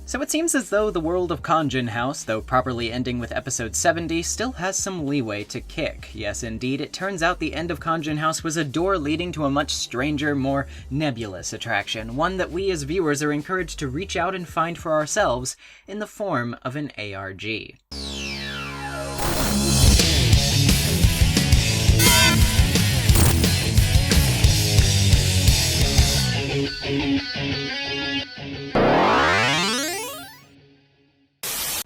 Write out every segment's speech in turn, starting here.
So it seems as though the world of Khonjin House, though properly ending with episode 70, still has some leeway to kick. Yes, indeed, it turns out the end of Khonjin House was a door leading to a much stranger, more nebulous attraction, one that we as viewers are encouraged to reach out and find for ourselves in the form of an ARG.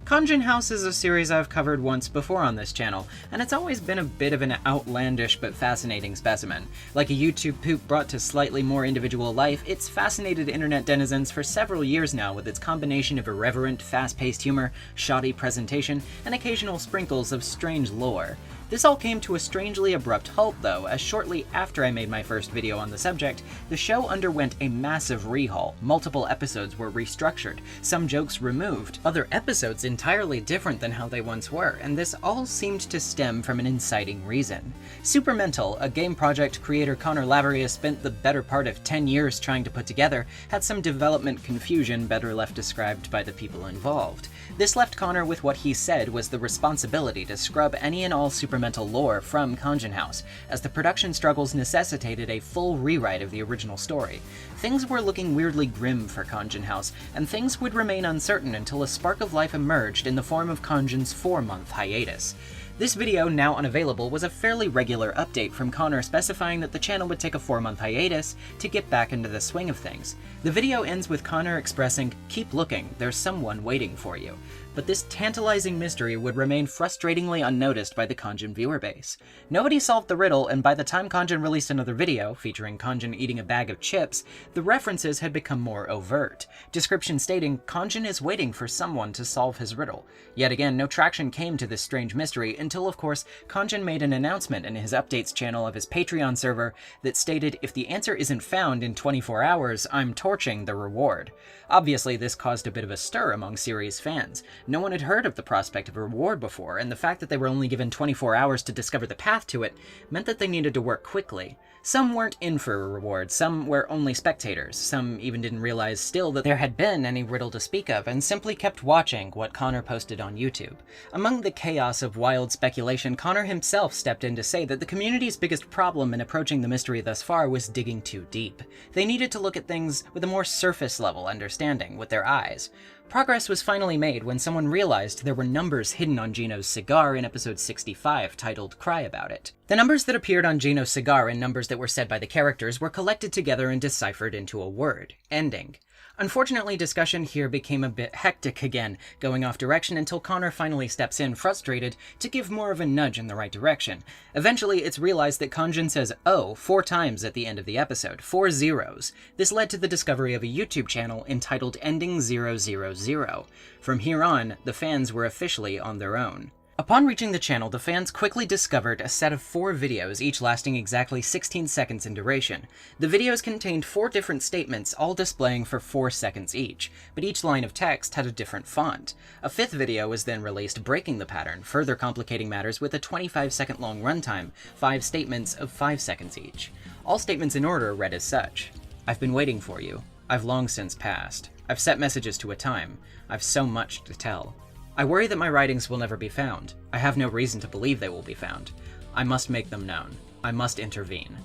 Khonjin House is a series I've covered once before on this channel, and it's always been a bit of an outlandish but fascinating specimen. Like a YouTube poop brought to slightly more individual life, it's fascinated internet denizens for several years now with its combination of irreverent, fast-paced humor, shoddy presentation, and occasional sprinkles of strange lore. This all came to a strangely abrupt halt though, as shortly after I made my first video on the subject, the show underwent a massive rehaul. Multiple episodes were restructured, some jokes removed, other episodes entirely different than how they once were, and this all seemed to stem from an inciting reason. Supermental, a game project creator Connor Lavery has spent the better part of 10 years trying to put together, had some development confusion better left described by the people involved. This left Connor with what he said was the responsibility to scrub any and all Supermental lore from Khonjin House, as the production struggles necessitated a full rewrite of the original story. Things were looking weirdly grim for Khonjin House, and things would remain uncertain until a spark of life emerged in the form of Khonjin's 4-month hiatus. This video, now unavailable, was a fairly regular update from Connor specifying that the channel would take a 4-month hiatus to get back into the swing of things. The video ends with Connor expressing, "Keep looking, there's someone waiting for you." But this tantalizing mystery would remain frustratingly unnoticed by the Khonjin viewer base. Nobody solved the riddle, and by the time Khonjin released another video, featuring Khonjin eating a bag of chips, the references had become more overt. Description stating, "Khonjin is waiting for someone to solve his riddle." Yet again, no traction came to this strange mystery until, of course, Khonjin made an announcement in his updates channel of his Patreon server that stated, "If the answer isn't found in 24 hours, I'm torching the reward." Obviously, this caused a bit of a stir among series fans. No one had heard of the prospect of a reward before, and the fact that they were only given 24 hours to discover the path to it meant that they needed to work quickly. Some weren't in for a reward, some were only spectators, some even didn't realize still that there had been any riddle to speak of, and simply kept watching what Connor posted on YouTube. Among the chaos of wild speculation, Connor himself stepped in to say that the community's biggest problem in approaching the mystery thus far was digging too deep. They needed to look at things with a more surface-level understanding, with their eyes. Progress was finally made when someone realized there were numbers hidden on Gino's cigar in episode 65, titled Cry About It. The numbers that appeared on Gino's cigar and numbers that were said by the characters were collected together and deciphered into a word, ending. Unfortunately, discussion here became a bit hectic again, going off direction until Connor finally steps in, frustrated, to give more of a nudge in the right direction. Eventually, it's realized that Khonjin says "oh" 4 times at the end of the episode, 4 zeros. This led to the discovery of a YouTube channel entitled Ending 000. From here on, the fans were officially on their own. Upon reaching the channel, the fans quickly discovered a set of 4 videos, each lasting exactly 16 seconds in duration. The videos contained 4 different statements, all displaying for 4 seconds each, but each line of text had a different font. A 5th video was then released, breaking the pattern, further complicating matters with a 25-second-long runtime, 5 statements of 5 seconds each. All statements in order read as such: "I've been waiting for you. I've long since passed. I've set messages to a time. I've so much to tell. I worry that my writings will never be found. I have no reason to believe they will be found. I must make them known. I must intervene.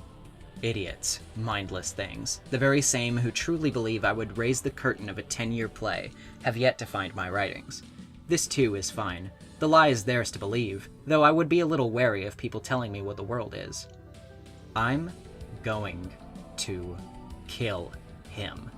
Idiots, mindless things, the very same who truly believe I would raise the curtain of a 10-year play, have yet to find my writings. This too is fine. The lie is theirs to believe, though I would be a little wary of people telling me what the world is. I'm going to kill him."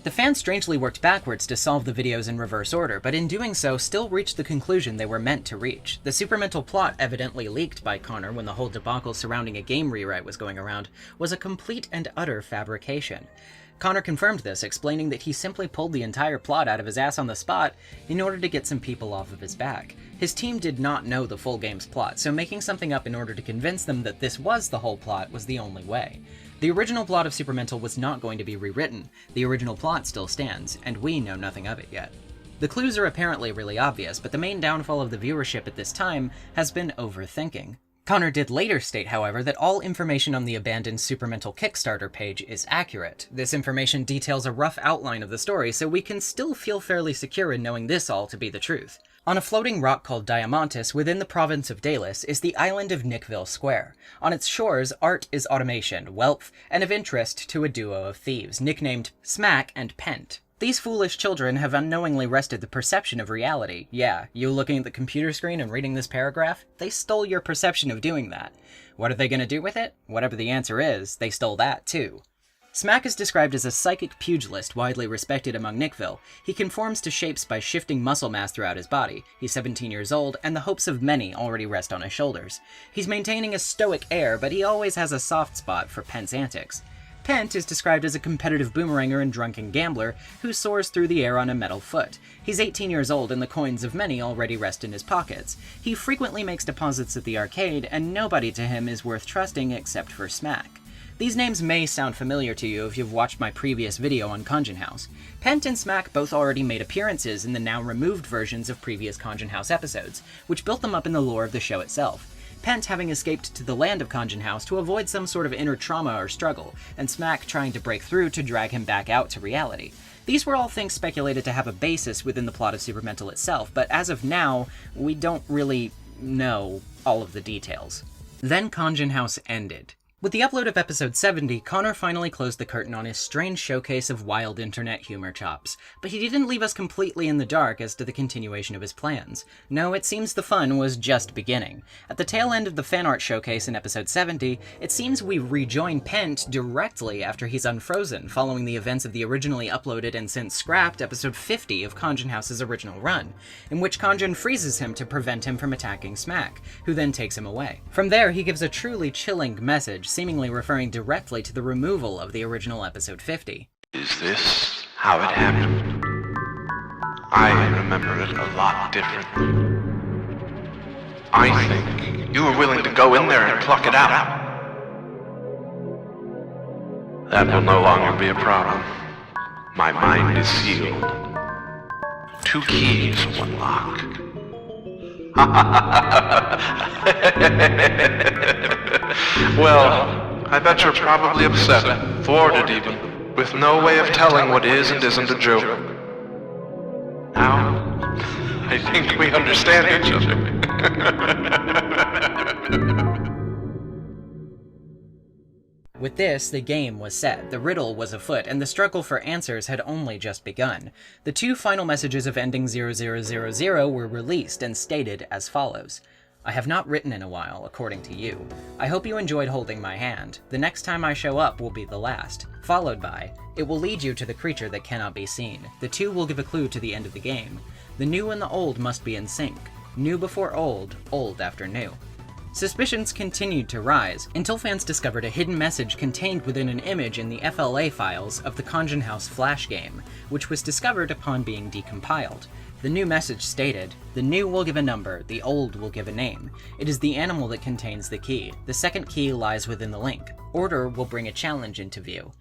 The fans strangely worked backwards to solve the videos in reverse order, but in doing so still reached the conclusion they were meant to reach. The Supermental plot, evidently leaked by Connor when the whole debacle surrounding a game rewrite was going around, was a complete and utter fabrication. Connor confirmed this, explaining that he simply pulled the entire plot out of his ass on the spot in order to get some people off of his back. His team did not know the full game's plot, so making something up in order to convince them that this was the whole plot was the only way. The original plot of Supermental was not going to be rewritten. The original plot still stands, and we know nothing of it yet. The clues are apparently really obvious, but the main downfall of the viewership at this time has been overthinking. Connor did later state, however, that all information on the abandoned Supermental Kickstarter page is accurate. This information details a rough outline of the story, so we can still feel fairly secure in knowing this all to be the truth. On a floating rock called Diamantis within the province of Dalis is the island of Nickville Square. On its shores, art is automation, wealth, and of interest to a duo of thieves, nicknamed Smack and Pent. These foolish children have unknowingly wrested the perception of reality. Yeah, you looking at the computer screen and reading this paragraph? They stole your perception of doing that. What are they going to do with it? Whatever the answer is, they stole that too. Smack is described as a psychic pugilist widely respected among Nickville. He conforms to shapes by shifting muscle mass throughout his body. He's 17 years old, and the hopes of many already rest on his shoulders. He's maintaining a stoic air, but he always has a soft spot for Pent's antics. Pent is described as a competitive boomeranger and drunken gambler who soars through the air on a metal foot. He's 18 years old and the coins of many already rest in his pockets. He frequently makes deposits at the arcade, and nobody to him is worth trusting except for Smack. These names may sound familiar to you if you've watched my previous video on Khonjin House. Pent and Smack both already made appearances in the now removed versions of previous Khonjin House episodes, which built them up in the lore of the show itself. Pent having escaped to the land of Khonjin House to avoid some sort of inner trauma or struggle, and Smack trying to break through to drag him back out to reality. These were all things speculated to have a basis within the plot of Supermental itself, but as of now, we don't really know all of the details. Then Khonjin House ended. With the upload of episode 70, Connor finally closed the curtain on his strange showcase of wild internet humor chops, but he didn't leave us completely in the dark as to the continuation of his plans. No, it seems the fun was just beginning. At the tail end of the fan art showcase in episode 70, it seems we rejoin Pent directly after he's unfrozen, following the events of the originally uploaded and since scrapped episode 50 of Khonjin House's original run, in which Khonjin freezes him to prevent him from attacking Smack, who then takes him away. From there, he gives a truly chilling message, seemingly referring directly to the removal of the original episode 50. Is this how it happened? I remember it a lot differently. I think you were willing to go in there and pluck it out. That will no longer be a problem. My mind is sealed. 2 keys, 1 lock. Well, I bet you're probably upset, thwarted even, with no way of telling what is and isn't a joke. Now, I think we understand each other. With this, the game was set, the riddle was afoot, and the struggle for answers had only just begun. The 2 final messages of ending 0000 were released and stated as follows. I have not written in a while, according to you. I hope you enjoyed holding my hand. The next time I show up will be the last. Followed by, it will lead you to the creature that cannot be seen. The 2 will give a clue to the end of the game. The new and the old must be in sync. New before old, old after new. Suspicions continued to rise, until fans discovered a hidden message contained within an image in the FLA files of the Khonjin House Flash game, which was discovered upon being decompiled. The new message stated, the new will give a number, the old will give a name. It is the animal that contains the key. The second key lies within the link. Order will bring a challenge into view.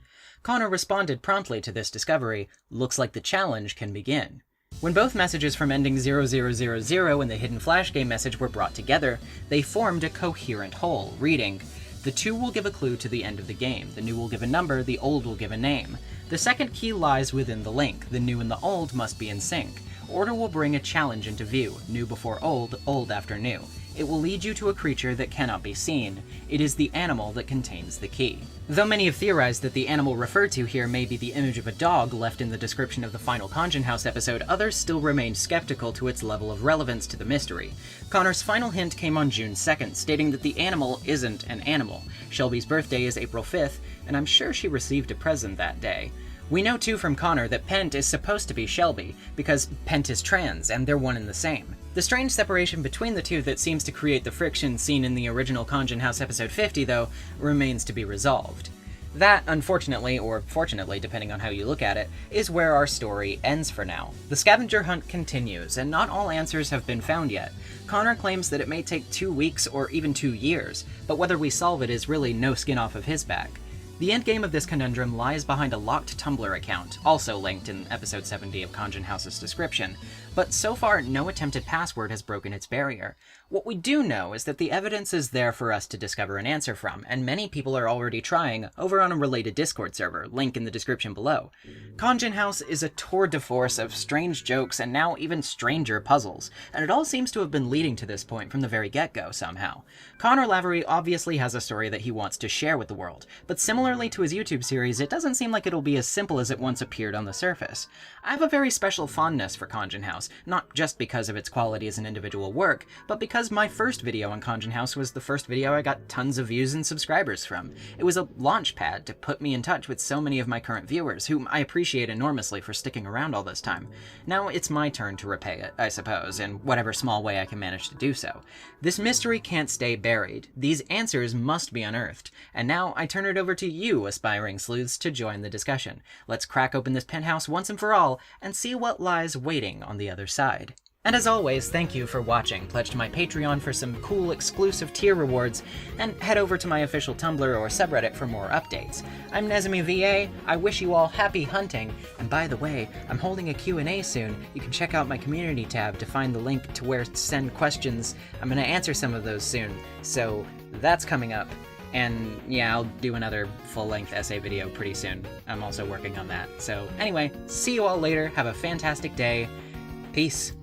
Connor responded promptly to this discovery, looks like the challenge can begin. When both messages from ending 0000 and the hidden flash game message were brought together, they formed a coherent whole, reading, the 2 will give a clue to the end of the game, the new will give a number, the old will give a name. The second key lies within the link, the new and the old must be in sync. Order will bring a challenge into view, new before old, old after new. It will lead you to a creature that cannot be seen. It is the animal that contains the key. Though many have theorized that the animal referred to here may be the image of a dog left in the description of the final Khonjin House episode, others still remained skeptical to its level of relevance to the mystery. Connor's final hint came on June 2nd, stating that the animal isn't an animal. Shelby's birthday is April 5th, and I'm sure she received a present that day. We know too from Connor that Pent is supposed to be Shelby, because Pent is trans, and they're one and the same. The strange separation between the two that seems to create the friction seen in the original Khonjin House episode 50, though, remains to be resolved. That, unfortunately, or fortunately, depending on how you look at it, is where our story ends for now. The scavenger hunt continues, and not all answers have been found yet. Connor claims that it may take 2 weeks or even 2 years, but whether we solve it is really no skin off of his back. The endgame of this conundrum lies behind a locked Tumblr account, also linked in episode 70 of Khonjin House's description, but so far no attempted password has broken its barrier. What we do know is that the evidence is there for us to discover an answer from, and many people are already trying over on a related Discord server, link in the description below. Khonjin House is a tour de force of strange jokes and now even stranger puzzles, and it all seems to have been leading to this point from the very get-go somehow. Connor Lavery obviously has a story that he wants to share with the world, but similarly to his YouTube series, it doesn't seem like it'll be as simple as it once appeared on the surface. I have a very special fondness for Khonjin House, not just because of its quality as an individual work, but because my first video on Khonjin House was the first video I got tons of views and subscribers from. It was a launch pad to put me in touch with so many of my current viewers, whom I appreciate enormously for sticking around all this time. Now it's my turn to repay it, I suppose, in whatever small way I can manage to do so. This mystery can't stay buried. These answers must be unearthed. And now I turn it over to you, aspiring sleuths, to join the discussion. Let's crack open this penthouse once and for all, and see what lies waiting on the other side. And as always, thank you for watching. Pledge to my Patreon for some cool exclusive tier rewards, and head over to my official Tumblr or subreddit for more updates. I'm NezumiVA, I wish you all happy hunting, and by the way, I'm holding a Q&A soon. You can check out my community tab to find the link to where to send questions. I'm gonna answer some of those soon, so that's coming up. And yeah, I'll do another full-length essay video pretty soon. I'm also working on that. So anyway, see you all later, have a fantastic day, peace.